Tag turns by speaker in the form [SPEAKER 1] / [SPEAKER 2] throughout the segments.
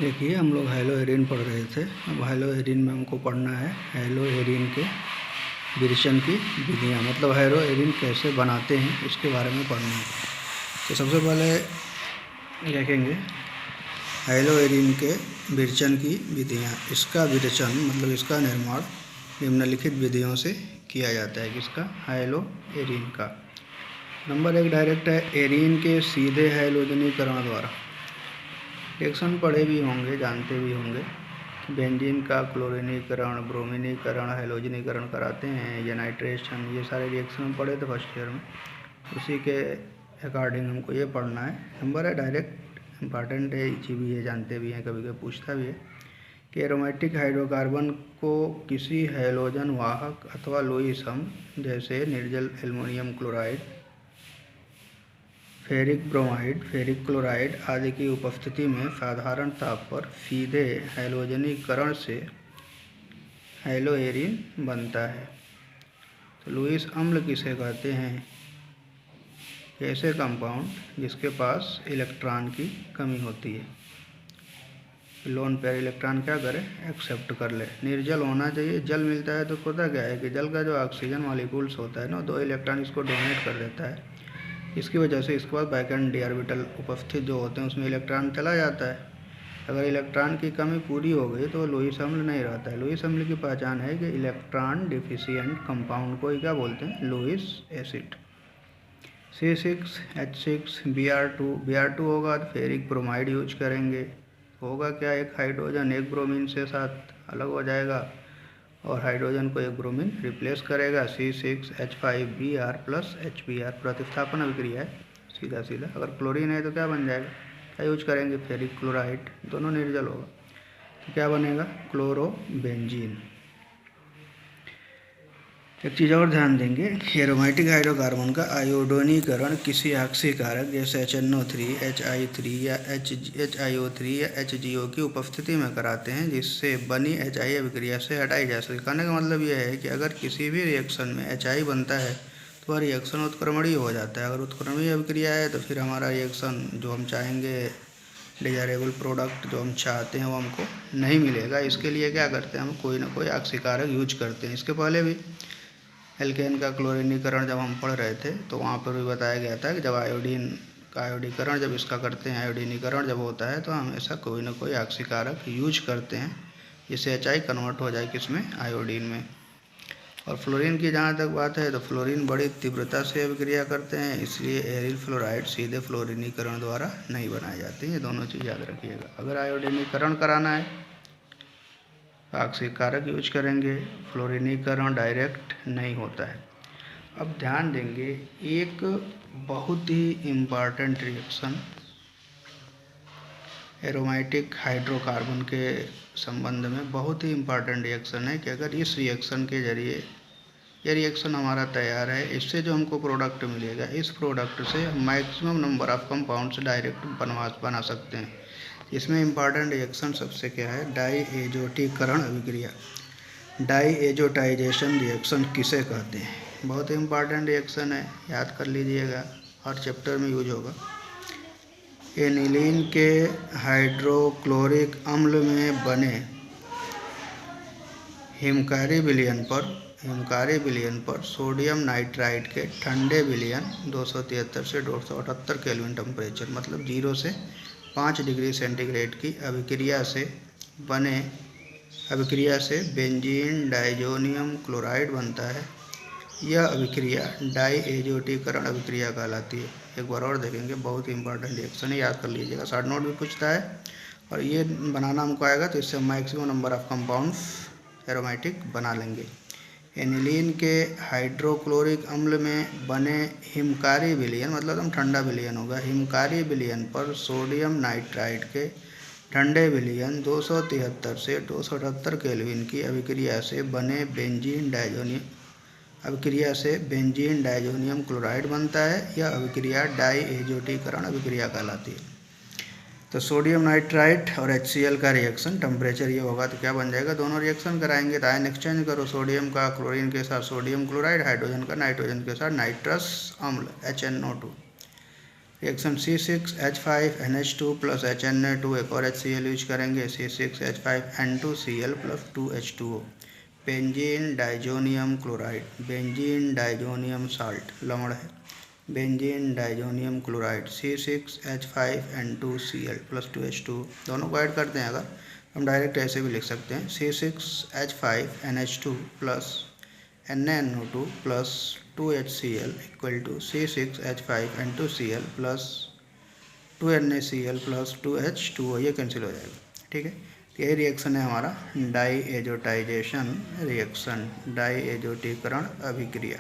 [SPEAKER 1] देखिए हम लोग हेलोहेरिन पढ़ रहे थे। अब हेलोहेरिन में हमको पढ़ना है हेलोहेरिन के विरेचन की विधियाँ, मतलब हेलोहेरिन कैसे बनाते हैं इसके बारे में पढ़ना है। तो सबसे पहले देखेंगे हेलोहेरिन के विरेचन की विधियाँ। इसका विरेचन मतलब इसका निर्माण निम्नलिखित विधियों से किया जाता है। किसका? हेलोहेरिन का। नंबर 1 डायरेक्ट है एरीन के सीधे हेलोजनीकरण द्वारा। रिएक्शन पढ़े भी होंगे, जानते भी होंगे। बेंजीन का क्लोरीनीकरण, ब्रोमीनीकरण, हेलोजनीकरण कराते हैं या नाइट्रेशन, ये सारे रिएक्शन पढ़े थे फर्स्ट ईयर में। उसी के अकॉर्डिंग हमको ये पढ़ना है। नंबर है डायरेक्ट इम्पॉर्टेंट है, इजी भी है, जानते भी हैं, कभी कभी पूछता भी है कि एरोमेटिक हाइड्रोकार्बन को किसी हैलोजन वाहक अथवा लुईस अम्ल जैसे निर्जल aluminium chloride, ferric bromide, ferric chloride आदि की उपस्थिति में साधारण ताप पर सीधे हैलोजनीकरण से हेलोहेरिन बनता है। तो लुईस अम्ल किसे कहते हैं? ऐसे कंपाउंड जिसके पास इलेक्ट्रॉन की कमी होती है। लोन पेयर इलेक्ट्रॉन क्या करे? एक्सेप्ट कर ले। निर्जल होना चाहिए। जल मिलता है तो होता क्या है कि जल का जो ऑक्सीजन मॉलिक्यूल्स होता है ना, 2 इलेक्ट्रॉन इसको डोनेट कर देता है। इसकी वजह से इसके बाद बैकेंड डी ऑर्बिटल उपस्थित जो होते हैं उसमें इलेक्ट्रॉन चला जाता है। अगर इलेक्ट्रॉन की कमी पूरी हो गई तो लुईस अम्ल नहीं रहता है। लुईस अम्ल की पहचान है कि इलेक्ट्रॉन डिफिशिएंट कंपाउंड को क्या बोलते हैं? Lewis acid. C6H6 Br2 होगा तो फेरिक ब्रोमाइड यूज करेंगे। होगा क्या? एक हाइड्रोजन एक ब्रोमीन से साथ अलग हो जाएगा और हाइड्रोजन को एक ब्रोमीन रिप्लेस करेगा। C6H5Br प्लस HBr प्रतिस्थापन अभिक्रिया है सीधा सीधा। अगर क्लोरीन है तो क्या बन जाएगा? क्या यूज करेंगे? Ferric chloride. दोनों निर्जल होगा तो क्या बनेगा? क्लोरोबेंजीन। एक चीज़ और ध्यान देंगे, एरोमेटिक हाइड्रोकार्बन का आयोडीनीकरण किसी ऑक्सीकारक जैसे HNO3, HI3 या HIO3 या HGO की उपस्थिति में कराते हैं, जिससे बनी HI अभिक्रिया से हटाई जा सके। कहने का मतलब यह है कि अगर किसी भी रिएक्शन में HI बनता है तो वह रिएक्शन उत्क्रमणीय हो जाता है। अगर उत्क्रमणीय अभिक्रिया है तो फिर हमारा रिएक्शन जो हम चाहेंगे, डिजायरेबल प्रोडक्ट जो हम चाहते हैं वो हमको नहीं मिलेगा। इसके लिए क्या करते हैं? हम कोई ना कोई ऑक्सीकारक यूज करते हैं। इसके पहले भी एल्केन का क्लोरीनीकरण जब हम पढ़ रहे थे तो वहाँ पर भी बताया गया था कि जब आयोडीन का आयोडीकरण जब इसका करते हैं, आयोडीनीकरण जब होता है तो हमेशा कोई ना कोई ऑक्सीकारक यूज करते हैं जिससे HI कन्वर्ट हो जाए किसमें? आयोडीन में। और फ्लोरीन की जहाँ तक बात है तो फ्लोरीन बड़ी तीव्रता से अभिक्रिया करते हैं, इसलिए एरिल फ्लोराइड सीधे फ्लोरीनीकरण द्वारा नहीं बनाए जाते हैं। ये दोनों चीज़ याद रखिएगा। अगर आयोडीनीकरण कराना है ऑक्सीकारक यूज करेंगे, फ्लोरीनीकरण डायरेक्ट नहीं होता है। अब ध्यान देंगे एक बहुत ही इम्पॉर्टेंट रिएक्शन एरोमेटिक हाइड्रोकार्बन के संबंध में बहुत ही इम्पॉर्टेंट रिएक्शन है कि अगर इस रिएक्शन के जरिए ये रिएक्शन हमारा तैयार है, इससे जो हमको प्रोडक्ट मिलेगा, इस प्रोडक्ट से हम maximum number of compounds direct बना सकते हैं। इसमें इम्पॉर्टेंट रिएक्शन सबसे क्या है? डाईएजोटीकरण अभिक्रिया। डाईएजोटाइजेशन रिएक्शन किसे कहते हैं? बहुत इम्पॉर्टेंट रिएक्शन है, याद कर लीजिएगा, हर चैप्टर में यूज होगा। एनिलीन के हाइड्रोक्लोरिक अम्ल में बने हिमकारी विलयन पर सोडियम नाइट्राइड के ठंडे विलयन 273 से 278 केल्विन टेम्परेचर, मतलब 0 से 5 डिग्री सेंटीग्रेड की अभिक्रिया से बेंजीन डाइजोनियम क्लोराइड बनता है। यह अभिक्रिया डाईएजोटीकरण अभिक्रिया कहलाती है। एक बार और देखेंगे, बहुत ही इंपॉर्टेंट रिएक्शन है, याद कर लीजिएगा, शॉर्ट नोट भी पूछता है। और ये बनाना हमको आएगा तो इससे maximum number of compounds aromatic बना लेंगे। एनिलीन के हाइड्रोक्लोरिक अम्ल में बने हिमकारी विलयन, मतलब एकदम ठंडा विलयन होगा, हिमकारी विलयन पर सोडियम नाइट्राइड के ठंडे विलयन 273 से 278 केल्विन की अभिक्रिया से बेंजीन डाइजोनियम क्लोराइड बनता है। यह अभिक्रिया डाईएजोटीकरण अभिक्रिया कहलाती है। तो सोडियम नाइट्राइड और HCl का रिएक्शन टेम्परेचर ये होगा तो क्या बन जाएगा? दोनों रिएक्शन कराएंगे तो आयन एक्सचेंज करो, सोडियम का क्लोरीन के साथ सोडियम क्लोराइड, हाइड्रोजन का नाइट्रोजन के साथ नाइट्रस अम्ल HNO2। Reaction C6H5NH2 plus HNA2 एक और HCl यूज करेंगे, C6H5N2Cl plus 2H2O। Benzene diazonium chloride, benzene diazonium salt लवण है, benzene diazonium chloride C6H5N2Cl plus 2H2O। दोनों को ऐड करते हैं अगर हम डायरेक्ट ऐसे भी लिख सकते हैं C6H5NH2 plus NaNO2 plus 2HCl equal to C6H5N2Cl plus 2NaCl plus 2H2O, ये कैंसिल हो जाएगा। ठीक है, यही रिएक्शन है हमारा डाईएजोटाइजेशन रिएक्शन, डाईएजोटीकरण अभिक्रिया।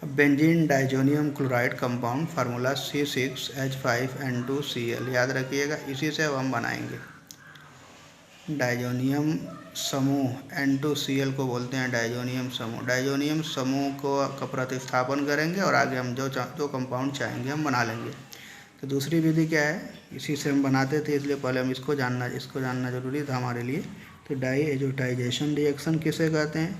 [SPEAKER 1] अब benzene diazonium chloride compound formula C6H5N2Cl याद रखिएगा, इसी से अब हम बनाएंगे डाइजोनियम समूह। N2Cl को बोलते हैं डाइजोनियम समूह। डाइजोनियम समूह को का प्रतिस्थापन करेंगे और आगे हम जो कंपाउंड चाहेंगे हम बना लेंगे। तो दूसरी विधि क्या है, इसी से हम बनाते थे, इसलिए पहले हम इसको जानना जरूरी था हमारे लिए। तो डाईएजोटाइजेशन रिएक्शन किसे कहते हैं,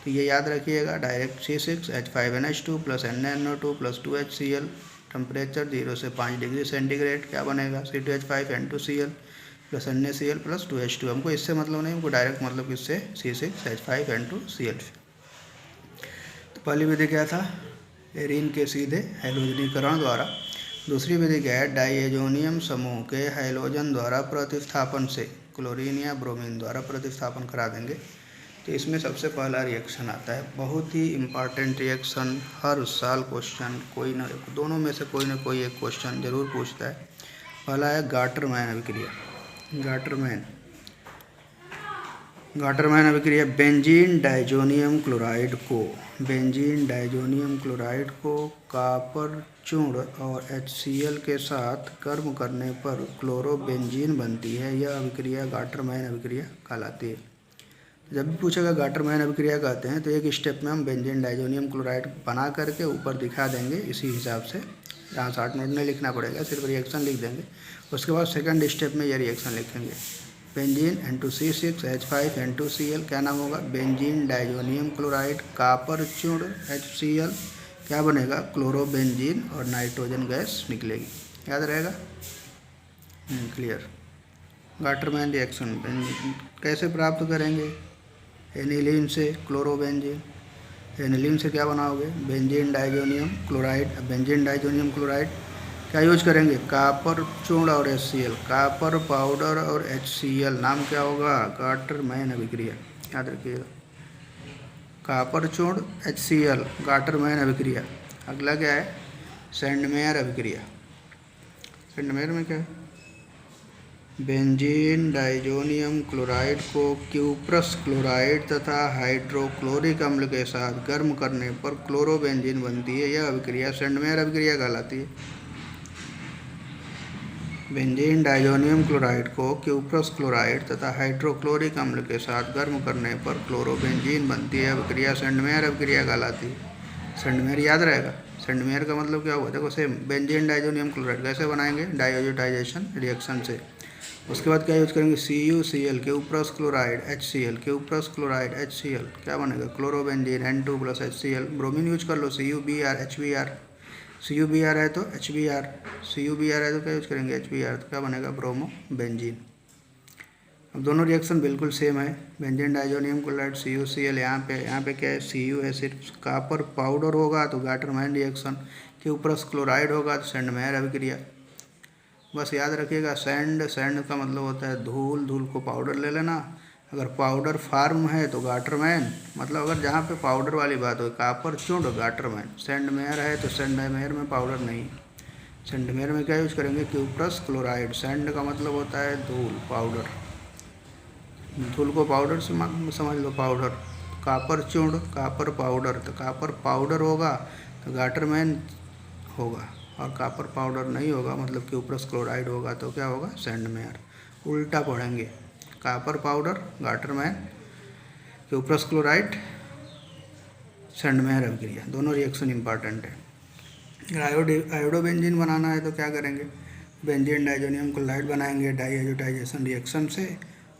[SPEAKER 1] तो ये याद रखिएगा, direct C6H5NH2 plus NaNO2 plus 2HCl, temperature 0 से 5 डिग्री सेंटीग्रेड, क्या बनेगा C2H5N2Cl plus NaCl plus 2H2। हमको इससे मतलब नहीं, हमको डायरेक्ट मतलब किससे, C6H5N2Cl। तो पहली विधि क्या था, एरीन के सीधे हैलोजनीकरण द्वारा। दूसरी विधि क्या है, डाइएजोनियम समूह के हैलोजन द्वारा प्रतिस्थापन से, क्लोरीन या ब्रोमीन द्वारा प्रतिस्थापन करा देंगे। तो इसमें सबसे पहला रिएक्शन आता है, बहुत ही इम्पॉर्टेंट रिएक्शन, हर साल क्वेश्चन कोई ना, दोनों में से कोई ना कोई एक क्वेश्चन जरूर पूछता है। पहला है गाटरमैन अभिक्रिया। गाटरमैन अभिक्रिया, बेंजीन डाइजोनियम क्लोराइड को कॉपर चूर्ण और HCl के साथ गर्म करने पर क्लोरोबेंजीन बनती है। यह अभिक्रिया गाटरमैन अभिक्रिया कहलाती है। जब भी पूछेगा गाटरमैन अभिक्रिया कहते हैं तो एक स्टेप में हम बेंजीन डाइजोनियम क्लोराइड बना करके ऊपर दिखा देंगे, इसी हिसाब से यहाँ शॉर्ट नोट नहीं लिखना पड़ेगा, सिर्फ रिएक्शन लिख देंगे। उसके बाद सेकंड स्टेप में ये रिएक्शन लिखेंगे, बेंजीन N2C6H5N2Cl, क्या नाम होगा, बेंजीन डाइजोनियम क्लोराइड कॉपर चूर्ण HCl, क्या बनेगा, क्लोरोबेंजीन, और नाइट्रोजन गैस निकलेगी। याद रहेगा, क्लियर। गाटरमैन रिएक्शन कैसे प्राप्त करेंगे, एनिलीन से क्लोरोबेंजीन, एनिलीन से क्या बनाओगे, benzene diazonium chloride. Benzene diazonium chloride क्या यूज करेंगे, कॉपर चूर्ण और HCl, कॉपर पाउडर और HCl, नाम क्या होगा, गाटरमैन अभिक्रिया। याद रखिएगा, कॉपर चूर्ण HCl, गाटरमैन अभिक्रिया। अगला क्या है, सैंडमेयर अभिक्रिया। सैंडमेयर में क्या है, बेंजीन डाइजोनियम क्लोराइड को क्यूप्रस क्लोराइड तथा हाइड्रोक्लोरिक अम्ल के साथ गर्म करने पर क्लोरोबेंजीन बनती है। यह अभिक्रिया सैंडमेयर अभिक्रिया कहलाती है। बेंजीन डाइजोनियम क्लोराइड को क्यूप्रस क्लोराइड तथा हाइड्रोक्लोरिक अम्ल के साथ गर्म करने पर क्लोरोबेंजीन बनती है। अभिक्रिया सैंडमेयर अभिक्रिया कहलाती है। सैंडमेयर याद रहेगा, सैंडमेयर का मतलब क्या हुआ, देखो सेम बेंजीन डाइजोनियम क्लोराइड कैसे बनाएंगे, डाइएजोटाइजेशन रिएक्शन से। उसके बाद क्या यूज करेंगे, CuCl, cuprous chloride HCl, cuprous chloride HCl, क्या बनेगा, chlorobenzene N2 plus HCl, bromine use कर लो, CuBr HBr, CuBr है तो HBr, CuBr है तो क्या यूज करेंगे, HBr, तो क्या बनेगा, ब्रोमोबेंजीन। अब दोनों रिएक्शन बिल्कुल सेम है, बेंजीन डाइजोनियम क्लोराइड CuCl, यहाँ पे क्या है, Cu है, सिर्फ कॉपर पाउडर होगा तो गाटरमैन रिएक्शन, क्यूप्रस क्लोराइड होगा तो सैंडमेयर अभिक्रिया। बस याद रखिएगा, सैंड का मतलब होता है धूल, धूल को पाउडर ले लेना। अगर पाउडर फार्म है तो गाटरमैन, मतलब अगर जहाँ पे पाउडर वाली बात हो, कॉपर चूर्ण गाटरमैन। सैंडमेयर है तो सैंडमेयर में पाउडर नहीं, सैंडमेयर में क्या यूज करेंगे, क्यूप्रस क्लोराइड। सैंड का मतलब होता है धूल, पाउडर, धूल को पाउडर से समझ लो, पाउडर। कॉपर चूर्ण, कॉपर पाउडर, तो कॉपर पाउडर होगा तो गाटरमैन होगा, और कॉपर पाउडर नहीं होगा मतलब क्यूप्रस क्लोराइड होगा तो क्या होगा, सैंडमेयर। उल्टा पढ़ेंगे, copper powder Gattermann, cuprous chloride Sandmeyer अभिक्रिया। दोनों रिएक्शन इंपॉर्टेंट है। अगर आयोडोबेंजीन बनाना है तो क्या करेंगे, बेंजीन डाइजोनियम क्लोराइड बनाएंगे डाईएजोटाइजेशन रिएक्शन से,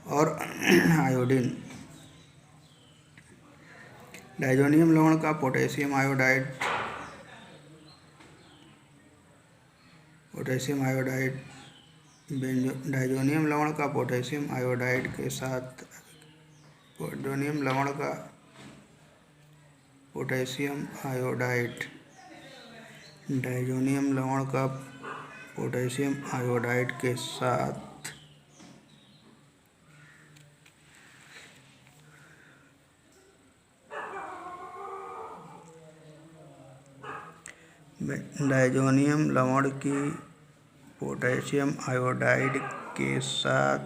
[SPEAKER 1] और आयोडीन, डाइजोनियम लवण का potassium iodide potassium iodide diazonium लवण का पोटेशियम आयोडाइड के साथ पोटेशियम आयोडाइड डाइजोनियम लवण का पोटेशियम आयोडाइड के साथ डाइजोनियम लवण की पोटेशियम आयोडाइड के साथ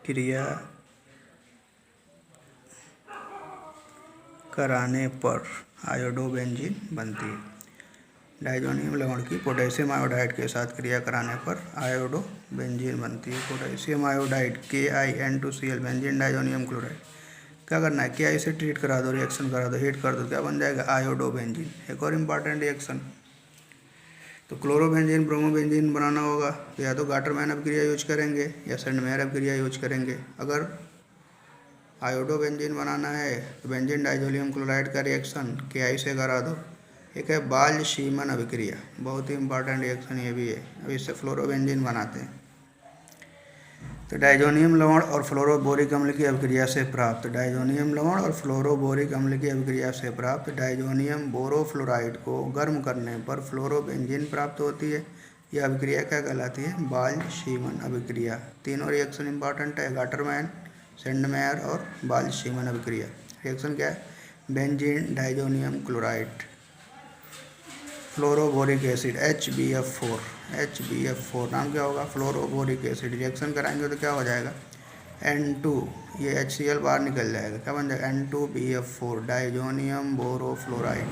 [SPEAKER 1] क्रिया कराने पर आयोडोबेंजीन बनती है। डाइजोनियम लवण की पोटेशियम आयोडाइड के साथ क्रिया कराने पर आयोडोबेंजीन बनती है। Potassium iodide KiN2Cl benzene diazonium chloride. क्या करना है, Ki से ट्रीट करा दो, रिएक्शन करा दो, हीट कर दो, क्या बन जाएगा, आयोडोबेंजीन। एक और इम्पॉर्टेंट रिएक्शन, तो क्लोरोबेंजीन ब्रोमोबेंजीन बनाना होगा तो या तो गाटरमैन अभिक्रिया यूज करेंगे या सेंडमेयर अभिक्रिया यूज करेंगे। अगर आयोडोबेंजीन बनाना है तो बेंजीन डाइजोनियम क्लोराइड का रिएक्शन Ki से करा दो। एक है बाल्ज-शीमन अभिक्रिया, बहुत ही इंपॉर्टेंट रिएक्शन ये भी है। अब इससे फ्लोरोबेंजीन बनाते हैं। तो डाइजोनियम लवण और फ्लोरोबोरिक अम्ल की अभिक्रिया से प्राप्त डाइजोनियम लवण और फ्लोरोबोरिक अम्ल की अभिक्रिया से प्राप्त डाइजोनियम बोरोफ्लोराइड को गर्म करने पर फ्लोरोबेंजीन प्राप्त होती है। यह अभिक्रिया क्या कहलाती है, बाल्ज-शीमन अभिक्रिया। तीनों रिएक्शन इंपॉर्टेंट है, गाटरमैन, सेंडमेयर और बाल्ज-शीमन अभिक्रिया। रिएक्शन क्या है, benzene diazonium chloride fluoroboric acid HbF4 नाम क्या होगा, फ्लोरोबोरिक एसिड। रिएक्शन कराएंगे तो क्या हो जाएगा, N2, ये HCl बाहर निकल जाएगा, क्या बन जाएगा, N2BF4 डाइजोनियम बोरोफ्लोराइड।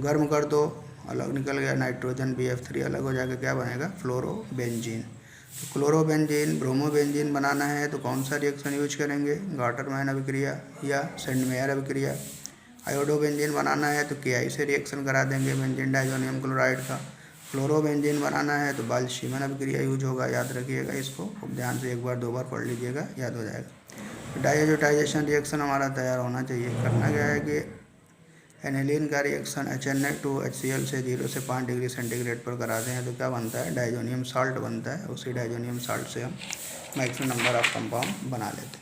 [SPEAKER 1] गर्म कर दो, अलग निकल गया नाइट्रोजन, BF3 अलग हो जाएगा, क्या बनेगा, फ्लोरोबेंजीन। तो क्लोरोबेंजीन ब्रोमोबेंजीन बनाना है तो कौन सा रिएक्शन यूज करेंगे, गाटरमैन अभिक्रिया या सेंडमेयर अभिक्रिया। आयोडोबेंजीन बनाना है तो Ki से रिएक्शन करा देंगे बेंजीन डाइजोनियम क्लोराइड का। फ्लोरोबेंजीन बनाना है तो बाल्ज-शीमन अभिक्रिया यूज होगा, याद रखिएगा इसको, खूब ध्यान से एक बार दो बार पढ़ लीजिएगा, याद हो जाएगा। तो डाइजोटाइजेशन रिएक्शन हमारा तैयार होना चाहिए। करना क्या है कि एनिलीन का रिएक्शन HNA2HCl से 0 से 5 डिग्री सेंटीग्रेड पर कराते हैं तो क्या बनता है, डाइजोनियम साल्ट बनता है। उसी डाइजोनियम साल्ट से हम मैक्सिमम नंबर ऑफ कंपाउंड बना लेते हैं।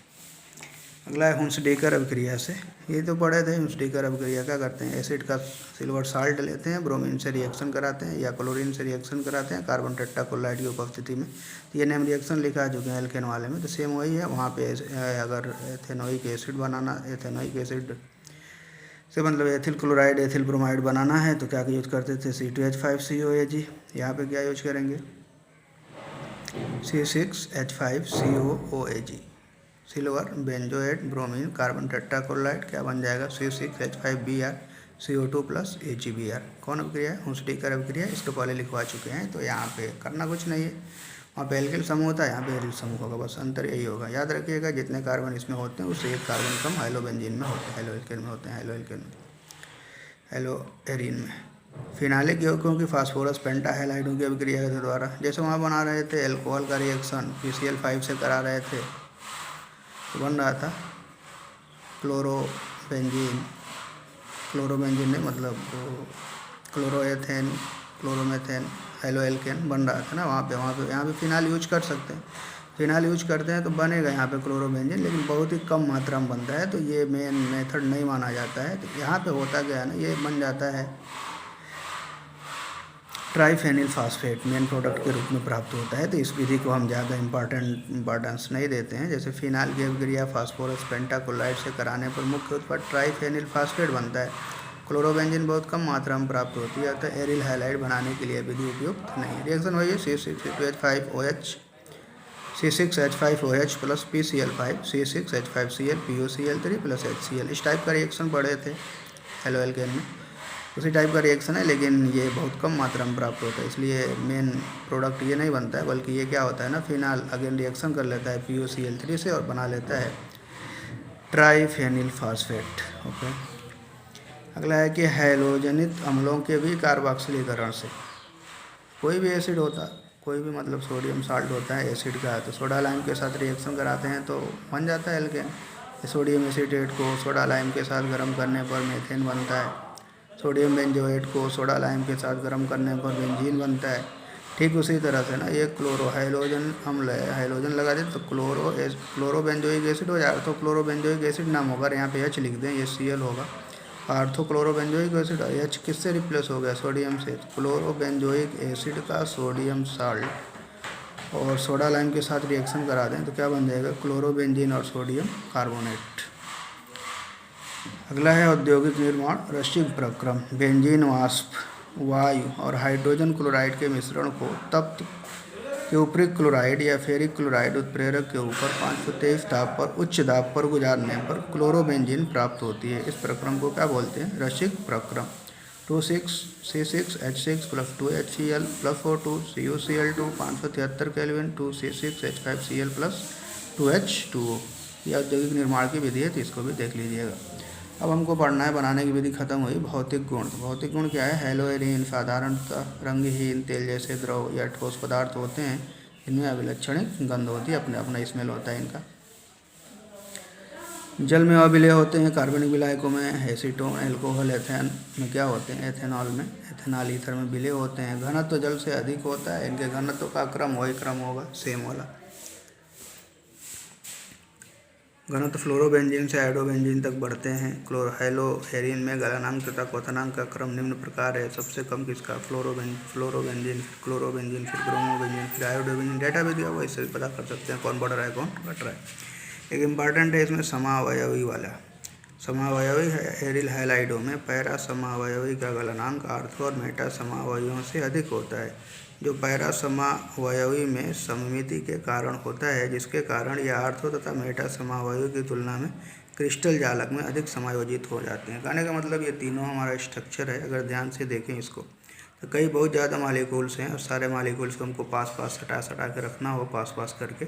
[SPEAKER 1] अगला है हुंसडेकर अभिक्रिया से, ये तो पढ़े थे। हुंसडेकर अभिक्रिया क्या करते हैं, एसिड का सिल्वर साल्ट लेते हैं, ब्रोमीन से रिएक्शन कराते हैं या क्लोरीन से रिएक्शन कराते हैं कार्बन टेट्राक्लोराइड की उपस्थिति में। तो ये नेम रिएक्शन लिखा है जो कि एल्केन वाले में, तो सेम वही है। वहाँ पे अगर एथेनोइक एसिड बनाना, एथेनोइक एसिड से मतलब एथिल क्लोराइड एथिल ब्रोमाइड बनाना है तो क्या यूज करते थे, C2H5COAg। यहाँ पे क्या यूज करेंगे, C6H5COOAg। Silver benzoate bromine carbon tetrachloride क्या बन जाएगा, C6H5Br CO2 + AgBr। कौन अभिक्रिया है, हुंसडेकर अभिक्रिया। इसको पहले लिखवा चुके हैं तो यहाँ पे करना कुछ नहीं है। वहाँ पे एल्किल समूह होता है, यहाँ पे एरिल समूह होगा, बस अंतर यही होगा। याद रखिएगा जितने कार्बन इसमें होते हैं उससे एक कार्बन कम हाइलोबेंजीन में होते हैं, हेलो एल्केन में होते हैं, हेलो एरिन में। फिनालिक यौगिकों की फास्फोरस पेंटाहेलाइडों की अभिक्रिया के द्वारा, जैसे वहाँ बना रहे थे एल्कोहल का रिएक्शन PCl5 से करा रहे थे तो बन रहा था क्लोरोबेंजीन ने मतलब क्लोरोएथेन क्लोरोमेथेन हेलो एल्केन बन रहा था ना वहाँ पे यहाँ पे फिनाल यूज कर सकते हैं। फिनाल यूज करते हैं तो बनेगा यहाँ पे क्लोरोबेंजीन, लेकिन बहुत ही कम मात्रा में बनता है तो ये मेन मेथड नहीं माना जाता है। तो यहाँ पे होता क्या है ना, ये बन जाता है ट्राइफेनिल फास्फेट मेन प्रोडक्ट के रूप में प्राप्त होता है। तो इस विधि को हम ज़्यादा इम्पॉर्टेंस नहीं देते हैं। जैसे फिनाल की अभिक्रिया फास्फोरस पेंटाक्लोराइड से कराने पर मुख्य उत्पाद ट्राइफेनिल फास्फेट बनता है। क्लोरोबेंजीन बहुत कम मात्रा में प्राप्त होती है, तो एरिल हैलाइड बनाने के लिए विधि उपयुक्त नहीं है। रिएक्शन वही है, C6H5OH + PCl5 C6H5Cl POCl3 + HCl। इस टाइप का रिएक्शन पढ़े थे हेलो एल्केन में, उसी टाइप का रिएक्शन है, लेकिन ये बहुत कम मात्रा में प्राप्त होता है, इसलिए मेन प्रोडक्ट ये नहीं बनता है। बल्कि ये क्या होता है ना, फिनाल अगेन रिएक्शन कर लेता है POCl3 से और बना लेता है ट्राइफेनिल फास्फेट। ओके, अगला है कि हैलोजनित अम्लों के भी कार्बोक्सिलीकरण से, कोई भी एसिड होता, कोई भी मतलब सोडियम साल्ट होता है एसिड का, तो सोडा लाइम के साथ रिएक्शन कराते हैं तो बन जाता है एल्केन। सोडियम एसीटेट को सोडा लाइम के साथ गर्म करने पर मीथेन बनता है। सोडियम बेंजोएट को सोडा लाइम के साथ गर्म करने पर बेंजीन बनता है। ठीक उसी तरह से ना ये क्लोरो हाइड्रोजन अम्ल है, हाइड्रोजन लगा दे तो क्लोरो बेंजोइक एसिड हो जाए। आर्थो क्लोरो बेंजोइक एसिड नाम होगा, यहाँ पे H लिख दें, ये Cl होगा। Ortho chloro benzoic acid H किससे रिप्लेस हो गया? सोडियम से। क्लोरो बेंजोइक एसिड का सोडियम साल्ट और सोडा लाइम के साथ रिएक्शन करा दें तो क्या बन जाएगा? क्लोरोबेंजीन और सोडियम कार्बोनेट। अगला है औद्योगिक निर्माण रसिक प्रक्रम। बेंजीन वाष्प, वायु और हाइड्रोजन क्लोराइड के मिश्रण को तप्त क्यूप्रिक क्लोराइड या फेरिक क्लोराइड उत्प्रेरक के ऊपर 523 ताप पर उच्च दाब पर गुजारने पर क्लोरोबेंजीन प्राप्त होती है। इस प्रक्रम को क्या बोलते हैं? रसिक प्रक्रम। 2,6C6H6 + 2HCl + 4,2CuCl2 573 kelvin 2C6H5Cl + 2H2O। यह औद्योगिक निर्माण की विधि है, तो इसको भी देख लीजिएगा। अब हमको पढ़ना है, बनाने की विधि खत्म हुई। भौतिक गुण। भौतिक गुण क्या है? हैलोएरिन साधारणतः रंगहीन तेल जैसे द्रव या ठोस पदार्थ होते हैं, इनमें अविलक्षणिक गंध होती है, अपना अपना स्मेल होता है इनका। जल में अविलेय होते हैं, कार्बनिक विलायकों में एसीटोन, एल्कोहल, एथेन में क्या होते हैं? एथेनॉल में, एथेनॉल ईथर में विलेय होते हैं। घनत्व जल से अधिक होता है, इनके घनत्व का क्रम वही क्रम होगा, सेम वाला। घनत्व फ्लोरोबेंजीन से आयोडोबेंजीन तक बढ़ते हैं। हैलोएरिन में गलनांक तथा क्वथनांक का क्रम निम्न प्रकार है। सबसे कम किसका? फ्लोरोबेंजीन, फिर क्लोरोबेंजीन, फिर ब्रोमोबेंजीन, फिर आयोडोबेंजीन। डेटा भी दिया हुआ, इससे भी पता कर सकते हैं कौन बढ़ रहा है कौन घट रहा है। एक इम्पॉर्टेंट है इसमें समावयवी वाला। समावयवी एरिल हैलाइडों में पैरा समावयवी का गलनांक आर्थो और मेटा समावयवियों से अधिक होता है, जो पैरा समावयवी में सममिति के कारण होता है, जिसके कारण यह आर्थो तथा मेटा समावयवी की तुलना में क्रिस्टल जालक में अधिक समायोजित हो जाते हैं। कहने का मतलब ये तीनों हमारा स्ट्रक्चर है। अगर ध्यान से देखें इसको तो कई बहुत ज़्यादा मालिक्यूल्स हैं और सारे मालिक्यूल्स को हमको पास पास सटा के रखना हो, पास पास करके,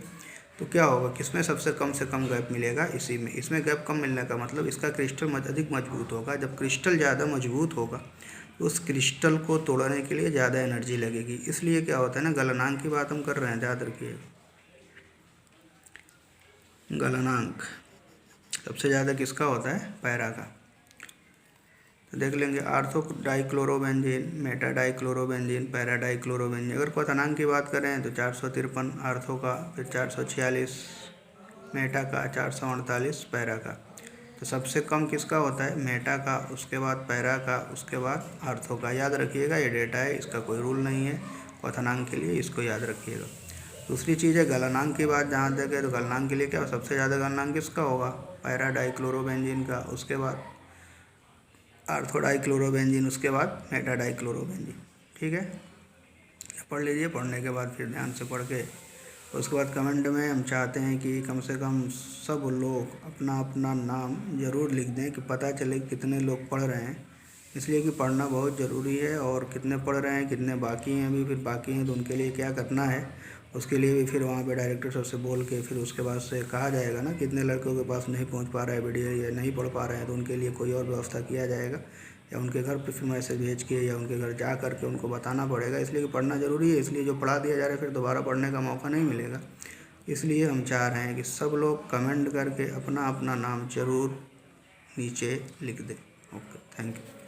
[SPEAKER 1] तो क्या होगा? किसमें सबसे कम से कम गैप मिलेगा? इसी में। इसमें गैप कम मिलने का मतलब इसका क्रिस्टल अधिक मजबूत होगा। जब क्रिस्टल ज़्यादा मजबूत होगा तो उस क्रिस्टल को तोड़ने के लिए ज़्यादा एनर्जी लगेगी। इसलिए क्या होता है ना, गलनांक की बात हम कर रहे हैं, याद रखिए। गलनांक सबसे ज़्यादा किसका होता है? पैरा का। तो देख लेंगे ortho dichlorobenzene, Meta dichlorobenzene, para dichlorobenzene. अगर क्वथनांक की बात करें तो 453 आर्थो का, फिर 446 मेटा का, 448 पैरा का। तो सबसे कम किसका होता है? मेटा का, उसके बाद पैरा का, उसके बाद आर्थो का। याद रखिएगा, ये डेटा है, इसका कोई रूल नहीं है क्वथनांक के लिए, इसको याद रखिएगा। दूसरी चीज़ है गलनांक की बात जहाँ तक है, तो गलनांक के लिए क्या सबसे ज़्यादा गलनांक किसका होगा? पैरा डाइक्लोरोबेंजीन का, उसके बाद आर्थो डाइक्लोरोबेंजीन, उसके बाद मेटा डाइक्लोरोबेंजीन। ठीक है, पढ़ लीजिए। पढ़ने के बाद फिर ध्यान से पढ़ के उसके बाद कमेंट में हम चाहते हैं कि कम से कम सब लोग अपना अपना नाम ज़रूर लिख दें कि पता चले कितने लोग पढ़ रहे हैं। इसलिए कि पढ़ना बहुत ज़रूरी है, और कितने पढ़ रहे हैं, कितने बाकी हैं अभी, फिर बाकी हैं तो उनके लिए क्या करना है, उसके लिए भी फिर वहाँ पे डायरेक्टर सर से बोल के फिर उसके बाद से कहा जाएगा ना कितने लड़कों के पास नहीं पहुँच पा रहा है वीडियो या नहीं पढ़ पा रहे हैं, तो उनके लिए कोई और व्यवस्था किया जाएगा, या उनके घर पे फिर मैसेज भेज के या उनके घर जा कर के उनको बताना पड़ेगा। इसलिए कि पढ़ना ज़रूरी है। इसलिए जो पढ़ा दिया जा रहा है फिर दोबारा पढ़ने का मौका नहीं मिलेगा। इसलिए हम चाह रहे हैं कि सब लोग कमेंट करके अपना अपना नाम ज़रूर नीचे लिख दें। Okay, thank you.